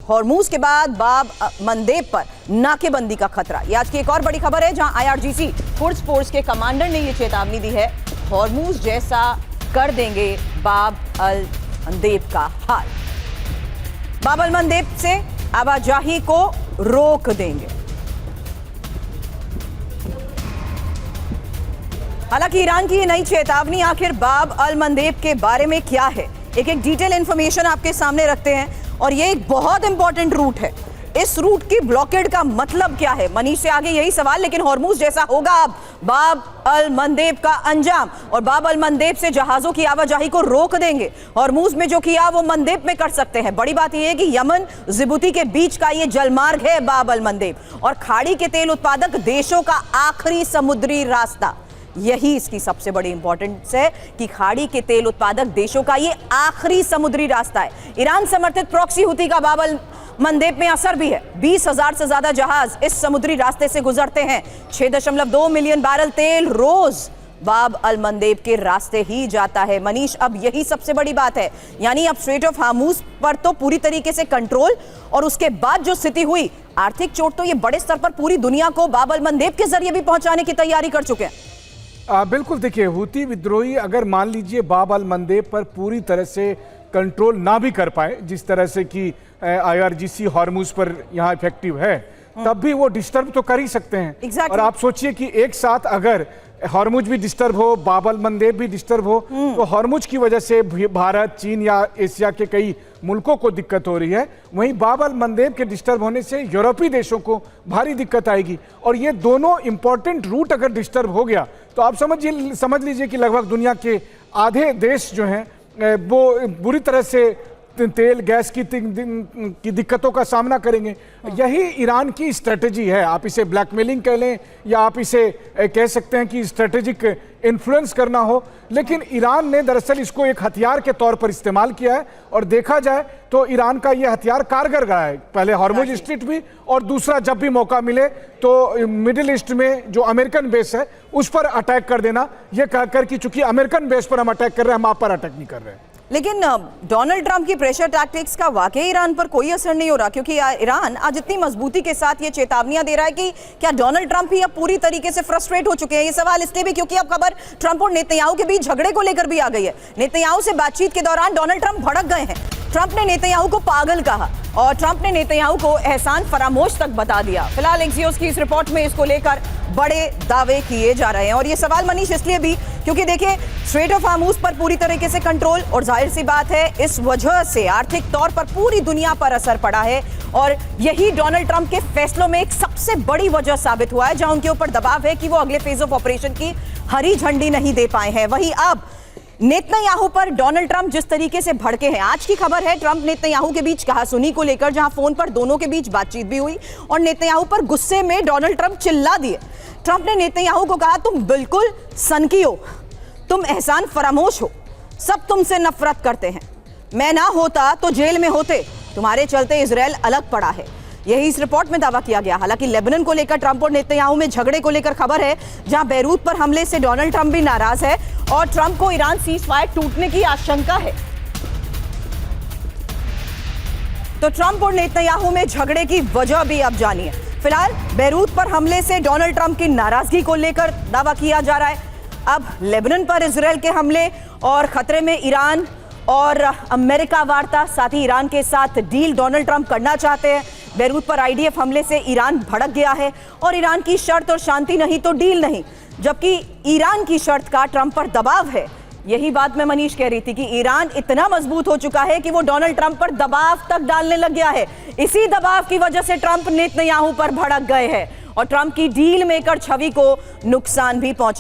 Hormuz के बाद बाब मंदेब पर नाकेबंदी का खतरा। ये आज की एक और बड़ी खबर है, जहां आईआरजीसी कुड्स फोर्स के कमांडर ने ये चेतावनी दी है, हॉर्मूज जैसा कर देंगे बाब अल मंदेब का हाल। बाब अल मंदेब से आवाजाही को रोक देंगे। हालांकि ईरान की ये नई चेतावनी आखिर बाब अल मंदेब के बारे में क्या है, एक डिटेल इंफॉर्मेशन आपके सामने रखते हैं। और ये एक बहुत इंपॉर्टेंट रूट है। इस रूट की ब्लॉकेड का मतलब क्या है? मनीष से आगे यही सवाल। लेकिन हॉर्मूज जैसा होगा अब बाब अल मंदेब का अंजाम, और बाब अल मंदेब से जहाजों की आवाजाही को रोक देंगे। हॉर्मूज में जो किया वो मंदेब में कर सकते हैं। बड़ी बात यह है कि यमन जिबूती के बीच का ये जलमार्ग है बाब अल मंदेब, और खाड़ी के तेल उत्पादक देशों का आखिरी समुद्री रास्ता। यही इसकी सबसे बड़ी इंपॉर्टेंस है कि खाड़ी के तेल उत्पादक देशों का ये आखिरी समुद्री रास्ता है। ईरान समर्थित प्रॉक्सी हुती का बाब अल मंदेब में असर भी है। 20,000 से ज्यादा जहाज इस समुद्री रास्ते से गुजरते हैं। 6.2 मिलियन बैरल तेल रोज बाब अल मंदेब के रास्ते ही जाता है। मनीष, अब यही सबसे बड़ी बात है, यानी अब स्ट्रेट ऑफ हॉर्मूज पर तो पूरी तरीके से कंट्रोल, और उसके बाद जो स्थिति हुई, आर्थिक चोट तो ये बड़े स्तर पर पूरी दुनिया को बाब अल मंदेब के जरिए भी पहुंचाने की तैयारी कर चुके हैं। बिल्कुल, देखिए, हुती विद्रोही अगर मान लीजिए बाब अल मंदेब पर पूरी तरह से कंट्रोल ना भी कर पाए, जिस तरह से कि आईआरजीसी हॉर्मूज पर यहाँ इफेक्टिव है, तब भी वो डिस्टर्ब तो कर ही सकते हैं। Exactly. और आप सोचिए कि एक साथ अगर हॉर्मूज भी डिस्टर्ब हो, बाब अल मंदेब भी डिस्टर्ब हो, तो हॉर्मूज की वजह से भारत, चीन या एशिया के कई मुल्कों को दिक्कत हो रही है। वहीं बाब अल मंदेब के डिस्टर्ब होने से यूरोपीय देशों को भारी दिक्कत आएगी। और ये दोनों इंपॉर्टेंट रूट अगर डिस्टर्ब हो गया तो आप समझ लीजिए कि लगभग दुनिया के आधे देश जो हैं वो बुरी तरह से तेल गैस की दिक्कतों का सामना करेंगे। यही ईरान की स्ट्रेटेजी है। आप इसे ब्लैकमेलिंग कह लें या आप इसे कह सकते हैं कि स्ट्रेटेजिक इन्फ्लुएंस करना हो, लेकिन ईरान ने दरअसल इसको एक हथियार के तौर पर इस्तेमाल किया है। और देखा जाए तो ईरान का यह हथियार कारगर रहा है। पहले हॉर्मूज स्ट्रेट भी, और दूसरा जब भी मौका मिले तो मिडिल ईस्ट में जो अमेरिकन बेस है उस पर अटैक कर देना, यह कहकर कि चूंकि अमेरिकन बेस पर हम अटैक कर रहे हैं, हम आप पर अटैक नहीं कर रहे हैं। लेकिन डोनाल्ड ट्रंप की प्रेशर टैक्टिक्स का वाकई ईरान पर कोई असर नहीं हो रहा, क्योंकि ईरान आज इतनी मजबूती के साथ ये चेतावनियां दे रहा है कि क्या डोनाल्ड ट्रंप ही अब पूरी तरीके से फ्रस्ट्रेट हो चुके हैं। ये सवाल इसलिए भी क्योंकि अब खबर ट्रंप और नेतन्याहू के बीच झगड़े को लेकर भी आ गई है। नेतन्याहू से बातचीत के दौरान डोनाल्ड ट्रंप भड़क गए हैं। ट्रंप ने नेतन्याहू को पागल कहा, और ट्रंप ने नेतन्याहू को एहसान फरामोश तक बता दिया। फिलहाल एक्सियोस की इस रिपोर्ट में इसको लेकर बड़े दावे किए जा रहे हैं। और ये सवाल मनीष इसलिए भी क्योंकि देखिए, स्ट्रेट ऑफ हॉर्मूज पर पूरी तरीके से कंट्रोल, और जाहिर सी बात है इस वजह से आर्थिक तौर पर पूरी दुनिया पर असर पड़ा है। और यही डोनाल्ड ट्रंप के फैसलों में एक सबसे बड़ी वजह साबित हुआ है, जहां उनके ऊपर दबाव है कि वो अगले फेज ऑफ ऑपरेशन की हरी झंडी नहीं दे पाए हैं। वहीं अब नेतन्याहू पर डोनाल्ड ट्रंप जिस तरीके से भड़के हैं, आज की खबर है ट्रंप नेतन्याहू के बीच कहासुनी को लेकर, जहां फोन पर दोनों के बीच बातचीत भी हुई, और नेतन्याहू पर गुस्से में डोनाल्ड ट्रंप चिल्ला दिए। ट्रंप ने नेतन्याहू को कहा, तुम बिल्कुल सनकी हो, तुम एहसान फरामोश हो, सब तुमसे नफरत करते हैं, मैं ना होता तो जेल में होते, तुम्हारे चलते इजराइल अलग पड़ा है। यही इस रिपोर्ट में दावा किया गया। हालांकि लेबनान को लेकर ट्रंप और नेतन्याहू में झगड़े को लेकर खबर है, जहां बेरूत पर हमले से डोनाल्ड ट्रंप भी नाराज है, और ट्रंप को ईरान सीजफायर टूटने की आशंका है। तो ट्रंप और नेतन्याहू में झगड़े की वजह भी अब जानिए। फिलहाल बेरूत पर हमले से डोनाल्ड ट्रंप की नाराजगी को लेकर दावा किया जा रहा है। अब लेबनान पर इजराइल के हमले और खतरे में ईरान और अमेरिका वार्ता, साथ ही ईरान के साथ डील डोनाल्ड ट्रंप करना चाहते हैं। बेरूत पर आईडीएफ हमले से ईरान भड़क गया है, और ईरान की शर्त और शांति नहीं तो डील नहीं, जबकि ईरान की शर्त का ट्रंप पर दबाव है। यही बात मैं मनीष कह रही थी कि ईरान इतना मजबूत हो चुका है कि वो डोनाल्ड ट्रंप पर दबाव तक डालने लग गया है। इसी दबाव की वजह से ट्रंप नेतन्याहू पर भड़क गए हैं, और ट्रंप की डील मेकर छवि को नुकसान भी पहुंचा।